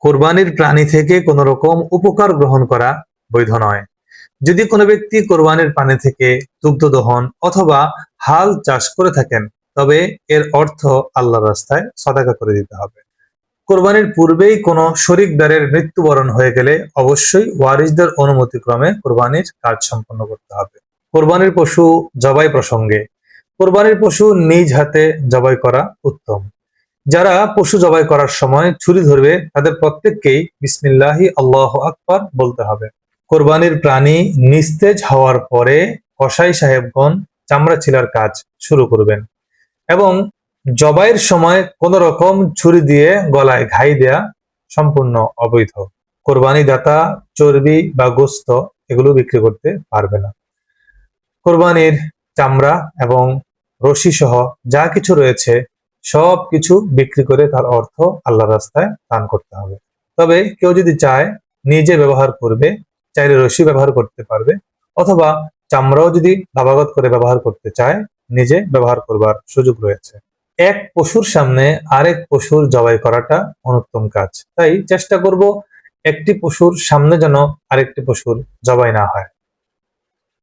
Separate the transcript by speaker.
Speaker 1: কোরবানির প্রাণী থেকে কোনো রকম উপকার গ্রহণ করা বৈধ নয়। যদি কোনো ব্যক্তি কোরবানির প্রাণী থেকে দুগ্ধ দহন অথবা হাল চাষ করে থাকেন, তবে এর অর্থ আল্লাহর রাস্তায় সদাকা করে দিতে হবে। কোরবানির পূর্বেই কোনো শরিকদারের মৃত্যুবরণ হয়ে গেলে অবশ্যই ওয়ারিসদের অনুমতিক্রমে কোরবানির কাজ সম্পন্ন করতে হবে। কোরবানির পশু জবাই প্রসঙ্গে, কোরবানির পশু নিজ হাতে জবাই করা উত্তম। যারা পশু জবাই করার সময় ছুরি ধরবে তাদের প্রত্যেককেই বিসমিল্লাহি আল্লাহু আকবার বলতে হবে। কোরবানির প্রাণী নিস্তেজ হওয়ার পরে কসাই সাহেবগণ চামড়া ছিলার কাজ শুরু করবেন এবং জবাইয়ের সময় কোন রকম ছুরি দিয়ে গলায় ঘাই দেয়া সম্পূর্ণ অবৈধ। কোরবানি দাতা চর্বি বা গোস্ত এগুলো বিক্রি করতে পারবে না। কোরবানির চামড়া এবং রশি সহ যা কিছু রয়েছে সব কিছু বিক্রি করে তার অর্থ আল্লাহর রাস্তায় দান করতে হবে। তবে কেউ যদি চায় নিজে ব্যবহার করবে, চাইলে রশি ব্যবহার করতে পারবে, অথবা চামড়াও যদি দাবাগত করে ব্যবহার করতে চায় নিজে ব্যবহার করবার সুযোগ রয়েছে। এক পশুর সামনে আরেক পশুর জবাই করাটা অনুত্তম কাজ, তাই চেষ্টা করব একটি পশুর সামনে যেন আরেকটি পশুর জবাই না হয়।